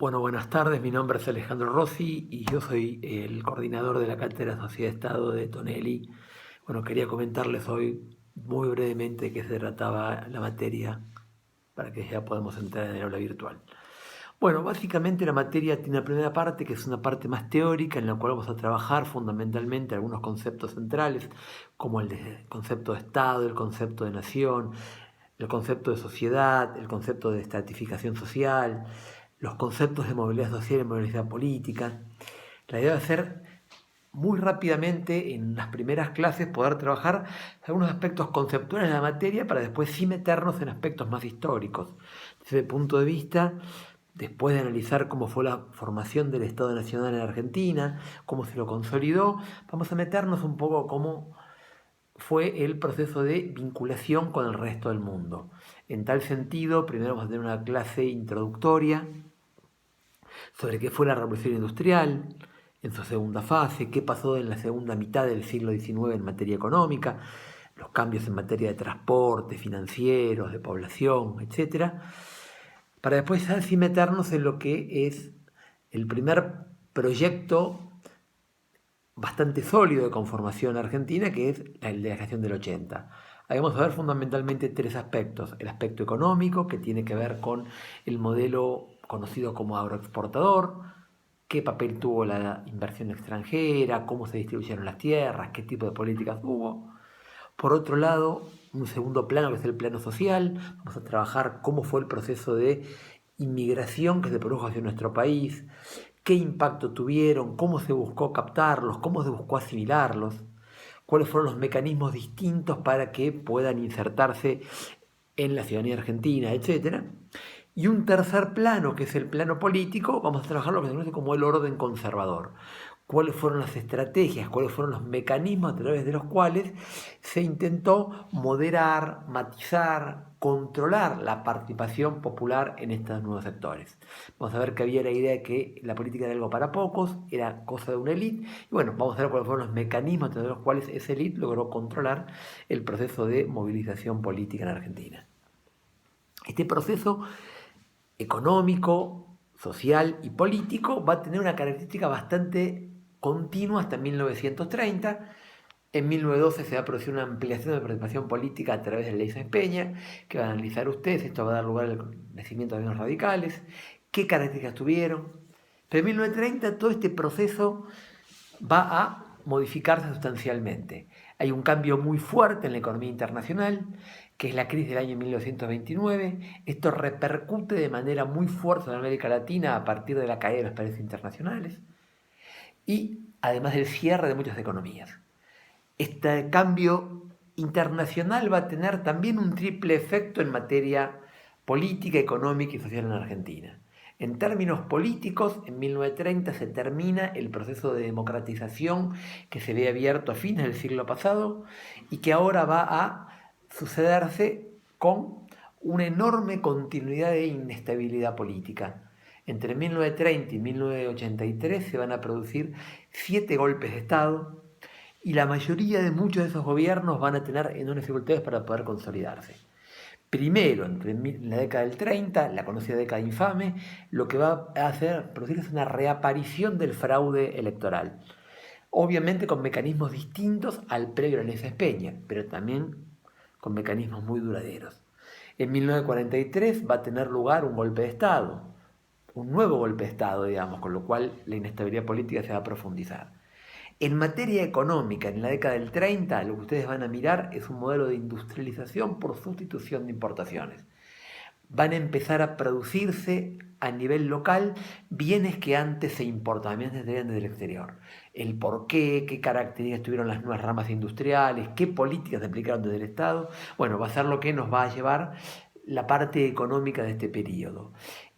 Bueno, buenas tardes. Mi nombre es Alejandro Rossi y yo soy el coordinador de la Cátedra Sociedad-Estado de Tonelli. Bueno, quería comentarles hoy muy brevemente qué se trataba la materia para que ya podamos entrar en el aula virtual. Bueno, básicamente la materia tiene una primera parte que es una parte más teórica en la cual vamos a trabajar fundamentalmente algunos conceptos centrales como concepto de Estado, el concepto de nación, el concepto de sociedad, el concepto de estratificación social, los conceptos de movilidad social y movilidad política. La idea va a ser muy rápidamente en las primeras clases poder trabajar algunos aspectos conceptuales de la materia para después sí meternos en aspectos más históricos. Desde el punto de vista, después de analizar cómo fue la formación del Estado Nacional en Argentina, cómo se lo consolidó, vamos a meternos un poco cómo fue el proceso de vinculación con el resto del mundo. En tal sentido, primero vamos a tener una clase introductoria sobre qué fue la revolución industrial en su segunda fase, qué pasó en la segunda mitad del siglo XIX en materia económica, los cambios en materia de transporte, financieros, de población, etc. Para después así meternos en lo que es el primer proyecto bastante sólido de conformación argentina, que es el de la gestión del 80. Ahí vamos a ver fundamentalmente tres aspectos. El aspecto económico, que tiene que ver con el modelo conocido como agroexportador, qué papel tuvo la inversión extranjera, cómo se distribuyeron las tierras, qué tipo de políticas hubo. Por otro lado, un segundo plano que es el plano social, vamos a trabajar cómo fue el proceso de inmigración que se produjo hacia nuestro país, qué impacto tuvieron, cómo se buscó captarlos, cómo se buscó asimilarlos, cuáles fueron los mecanismos distintos para que puedan insertarse en la ciudadanía argentina, etc. Y un tercer plano, que es el plano político, vamos a trabajar lo que se conoce como el orden conservador. Cuáles fueron las estrategias, cuáles fueron los mecanismos a través de los cuales se intentó moderar, matizar, controlar la participación popular en estos nuevos sectores. Vamos a ver que había la idea de que la política era algo para pocos, era cosa de una élite, y bueno, vamos a ver cuáles fueron los mecanismos a través de los cuales esa élite logró controlar el proceso de movilización política en Argentina. Este proceso económico, social y político va a tener una característica bastante continua hasta 1930. En 1912 se va a producir una ampliación de participación política a través de la ley Sáenz Peña, que van a analizar ustedes. Esto va a dar lugar al nacimiento de gobiernos radicales, qué características tuvieron. Pero en 1930 todo este proceso va a modificarse sustancialmente. Hay un cambio muy fuerte en la economía internacional, que es la crisis del año 1929. Esto repercute de manera muy fuerte en América Latina a partir de la caída de los precios internacionales y además del cierre de muchas economías. Este cambio internacional va a tener también un triple efecto en materia política, económica y social en Argentina. En términos políticos, en 1930 se termina el proceso de democratización que se había abierto a fines del siglo pasado y que ahora va a sucederse con una enorme continuidad de inestabilidad política. Entre 1930 y 1983 se van a producir 7 golpes de Estado, y la mayoría de muchos de esos gobiernos van a tener enormes dificultades para poder consolidarse. Primero, en la década del 30, la conocida década infame, lo que va a hacer producir es una reaparición del fraude electoral. Obviamente con mecanismos distintos al previo de la ley Sáenz Peña, pero también con mecanismos muy duraderos. En 1943 va a tener lugar un golpe de Estado, un nuevo golpe de Estado, digamos, con lo cual la inestabilidad política se va a profundizar. En materia económica, en la década del 30, lo que ustedes van a mirar es un modelo de industrialización por sustitución de importaciones. Van a empezar a producirse a nivel local bienes que antes se importaban, bienes que traían desde el exterior. El por qué características tuvieron las nuevas ramas industriales, qué políticas se aplicaron desde el Estado, bueno, va a ser lo que nos va a llevar la parte económica de este periodo.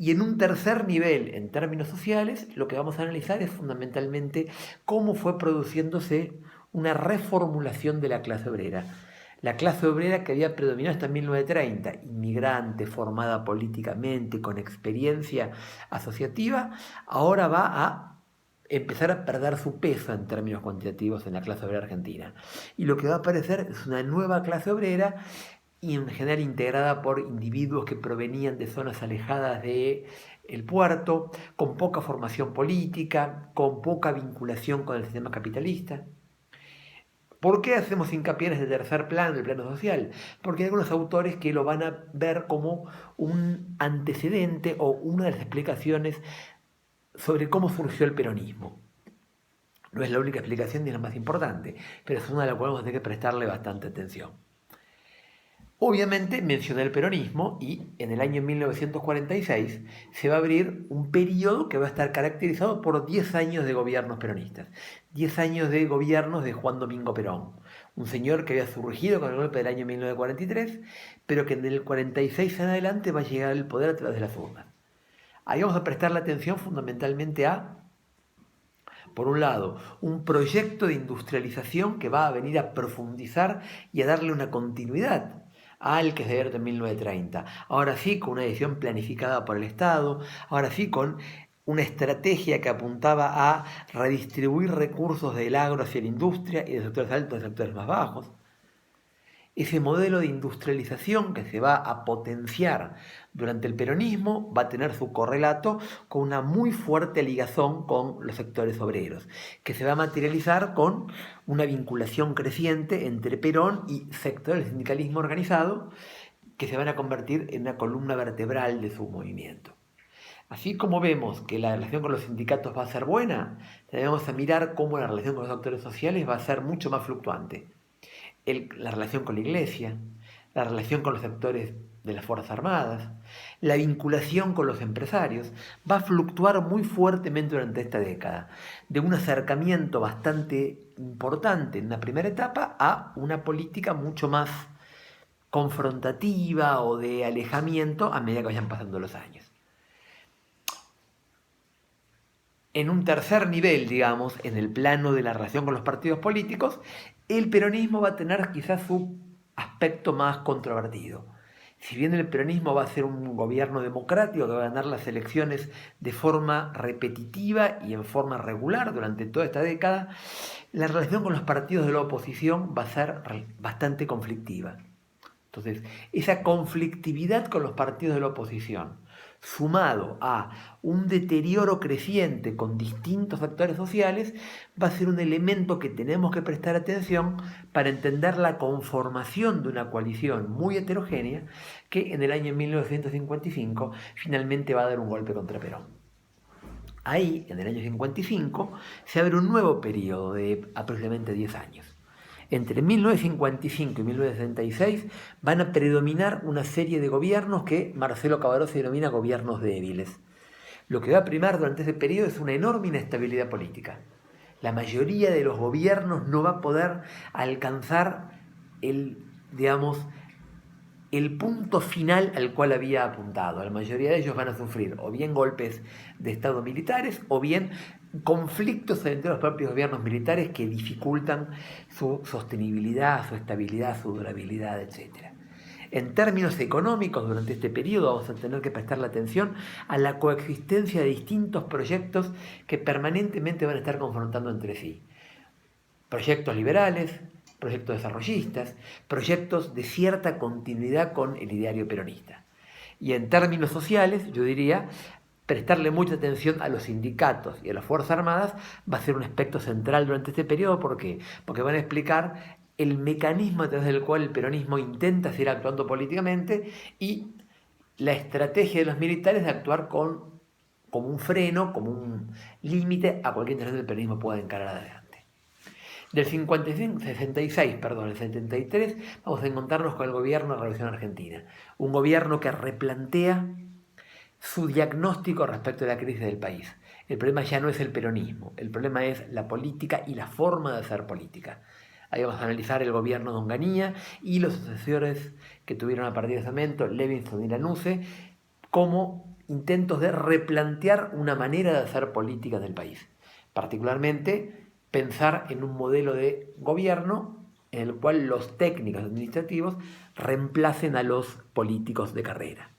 Y en un tercer nivel, en términos sociales, lo que vamos a analizar es fundamentalmente cómo fue produciéndose una reformulación de la clase obrera. La clase obrera que había predominado hasta 1930, inmigrante, formada políticamente, con experiencia asociativa, ahora va a empezar a perder su peso en términos cuantitativos en la clase obrera argentina. Y lo que va a aparecer es una nueva clase obrera y en general integrada por individuos que provenían de zonas alejadas del puerto, con poca formación política, con poca vinculación con el sistema capitalista. ¿Por qué hacemos hincapié en este tercer plano, el plano social? Porque hay algunos autores que lo van a ver como un antecedente o una de las explicaciones sobre cómo surgió el peronismo. No es la única explicación ni la más importante, pero es una de las cuales vamos a tener que prestarle bastante atención. Obviamente mencioné el peronismo y en el año 1946 se va a abrir un periodo que va a estar caracterizado por 10 años de gobiernos peronistas, 10 años de gobiernos de Juan Domingo Perón, un señor que había surgido con el golpe del año 1943, pero que en el 46 en adelante va a llegar al poder a través de las urnas. Ahí vamos a prestarle atención fundamentalmente a, por un lado, un proyecto de industrialización que va a venir a profundizar y a darle una continuidad al que se dio en 1930. Ahora sí, con una decisión planificada por el Estado, ahora sí con una estrategia que apuntaba a redistribuir recursos del agro hacia la industria y de sectores altos a sectores más bajos. Ese modelo de industrialización que se va a potenciar durante el peronismo va a tener su correlato con una muy fuerte ligazón con los sectores obreros, que se va a materializar con una vinculación creciente entre Perón y sectores del sindicalismo organizado que se van a convertir en una columna vertebral de su movimiento. Así como vemos que la relación con los sindicatos va a ser buena, tenemos que mirar cómo la relación con los actores sociales va a ser mucho más fluctuante. La relación con la iglesia, la relación con los sectores de las Fuerzas Armadas, la vinculación con los empresarios, va a fluctuar muy fuertemente durante esta década, de un acercamiento bastante importante en la primera etapa a una política mucho más confrontativa o de alejamiento a medida que vayan pasando los años. En un tercer nivel, digamos, en el plano de la relación con los partidos políticos, el peronismo va a tener quizás su aspecto más controvertido. Si bien el peronismo va a ser un gobierno democrático que va a ganar las elecciones de forma repetitiva y en forma regular durante toda esta década, la relación con los partidos de la oposición va a ser bastante conflictiva. Entonces, esa conflictividad con los partidos de la oposición, sumado a un deterioro creciente con distintos actores sociales, va a ser un elemento que tenemos que prestar atención para entender la conformación de una coalición muy heterogénea que en el año 1955 finalmente va a dar un golpe contra Perón. Ahí, en el año 55, se abre un nuevo periodo de aproximadamente 10 años. Entre 1955 y 1966 van a predominar una serie de gobiernos que Marcelo Cabarós denomina gobiernos débiles. Lo que va a primar durante ese periodo es una enorme inestabilidad política. La mayoría de los gobiernos no va a poder alcanzar el punto final al cual había apuntado. La mayoría de ellos van a sufrir o bien golpes de Estado militares o bien conflictos entre los propios gobiernos militares que dificultan su sostenibilidad, su estabilidad, su durabilidad, etc. En términos económicos, durante este periodo vamos a tener que prestarle atención a la coexistencia de distintos proyectos que permanentemente van a estar confrontando entre sí. Proyectos liberales, proyectos desarrollistas, proyectos de cierta continuidad con el ideario peronista. Y en términos sociales, yo diría, prestarle mucha atención a los sindicatos y a las Fuerzas Armadas va a ser un aspecto central durante este periodo. ¿Por qué? Porque van a explicar el mecanismo a través del cual el peronismo intenta seguir actuando políticamente y la estrategia de los militares de actuar como un freno, como un límite a cualquier interés del peronismo pueda encarar adelante. Del 66, al 73, vamos a encontrarnos con el gobierno de la Revolución Argentina. Un gobierno que replantea su diagnóstico respecto de la crisis del país. El problema ya no es el peronismo, el problema es la política y la forma de hacer política. Ahí vamos a analizar el gobierno de Onganía y los sucesores que tuvieron a partir de ese momento, Levinson y Lanusse, como intentos de replantear una manera de hacer política del país. Particularmente, pensar en un modelo de gobierno en el cual los técnicos administrativos reemplacen a los políticos de carrera.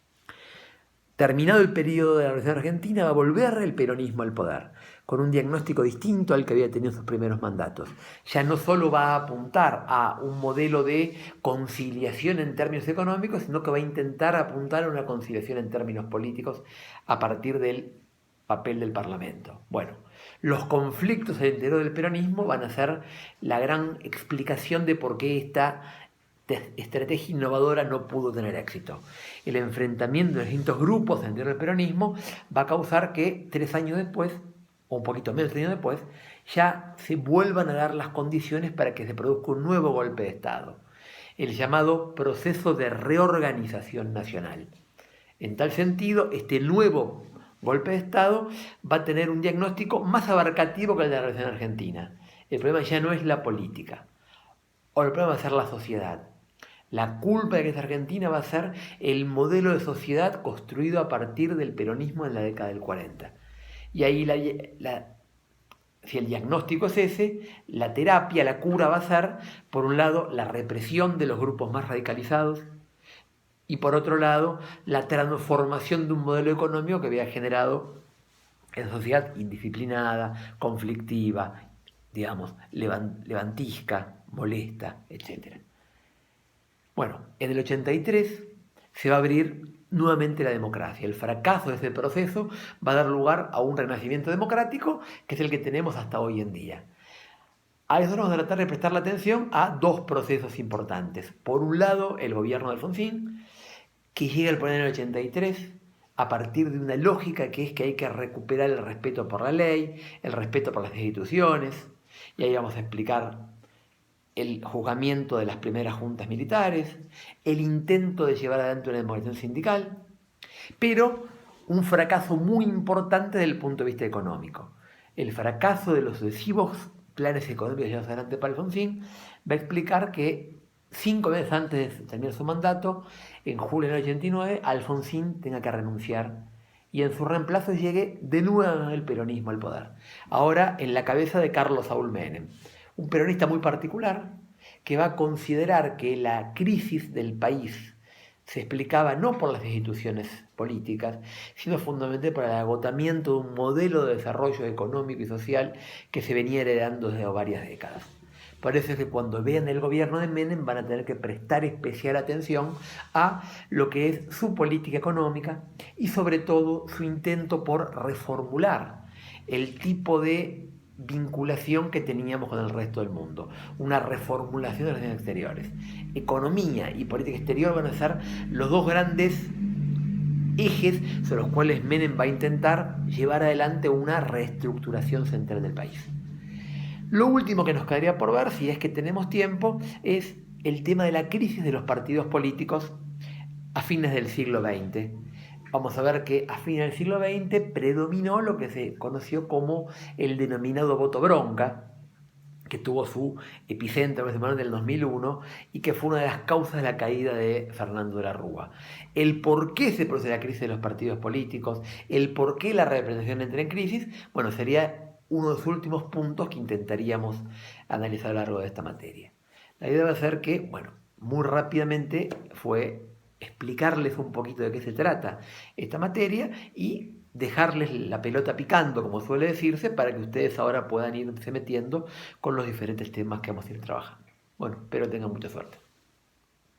Terminado el periodo de la Revolución Argentina, va a volver el peronismo al poder, con un diagnóstico distinto al que había tenido en sus primeros mandatos. Ya no solo va a apuntar a un modelo de conciliación en términos económicos, sino que va a intentar apuntar a una conciliación en términos políticos a partir del papel del Parlamento. Bueno, los conflictos al interior del peronismo van a ser la gran explicación de por qué esta estrategia innovadora no pudo tener éxito. El enfrentamiento de distintos grupos dentro del peronismo va a causar que 3 años después, o un poquito menos de 3 años después, ya se vuelvan a dar las condiciones para que se produzca un nuevo golpe de Estado, el llamado proceso de reorganización nacional. En tal sentido, este nuevo golpe de Estado va a tener un diagnóstico más abarcativo que el de la Revolución Argentina. El problema ya no es la política, o el problema va a ser la sociedad. La culpa de que es Argentina va a ser el modelo de sociedad construido a partir del peronismo en la década del 40. Y ahí si el diagnóstico es ese, la terapia, la cura va a ser, por un lado, la represión de los grupos más radicalizados y por otro lado, la transformación de un modelo económico que había generado esa sociedad indisciplinada, conflictiva, digamos, levantisca, molesta, etc. Bueno, en el 83 se va a abrir nuevamente la democracia. El fracaso de ese proceso va a dar lugar a un renacimiento democrático que es el que tenemos hasta hoy en día. A eso vamos a tratar de prestar la atención a dos procesos importantes. Por un lado, el gobierno de Alfonsín, que llega al poder en el 83 a partir de una lógica que es que hay que recuperar el respeto por la ley, el respeto por las instituciones, y ahí vamos a explicar el juzgamiento de las primeras juntas militares, el intento de llevar adelante una democracia sindical, pero un fracaso muy importante desde el punto de vista económico. El fracaso de los sucesivos planes económicos llevados adelante por Alfonsín va a explicar que 5 meses antes de terminar su mandato, en julio del 89, Alfonsín tenga que renunciar y en su reemplazo llegue de nuevo el peronismo al poder. Ahora en la cabeza de Carlos Saúl Menem, un peronista muy particular que va a considerar que la crisis del país se explicaba no por las instituciones políticas, sino fundamentalmente por el agotamiento de un modelo de desarrollo económico y social que se venía heredando desde varias décadas. Por eso es que cuando vean el gobierno de Menem van a tener que prestar especial atención a lo que es su política económica y sobre todo su intento por reformular el tipo de vinculación que teníamos con el resto del mundo, una reformulación de las relaciones exteriores. Economía y política exterior van a ser los dos grandes ejes sobre los cuales Menem va a intentar llevar adelante una reestructuración central del país. Lo último que nos quedaría por ver, si es que tenemos tiempo, es el tema de la crisis de los partidos políticos a fines del siglo XX. Vamos a ver que a fines del siglo XX predominó lo que se conoció como el denominado voto bronca, que tuvo su epicentro en el 2001 y que fue una de las causas de la caída de Fernando de la Rúa. El por qué se produce la crisis de los partidos políticos, el por qué la representación entra en crisis, bueno, sería uno de los últimos puntos que intentaríamos analizar a lo largo de esta materia. La idea va a ser que, bueno, muy rápidamente fue explicarles un poquito de qué se trata esta materia y dejarles la pelota picando, como suele decirse, para que ustedes ahora puedan irse metiendo con los diferentes temas que vamos a ir trabajando. Bueno, espero tengan mucha suerte.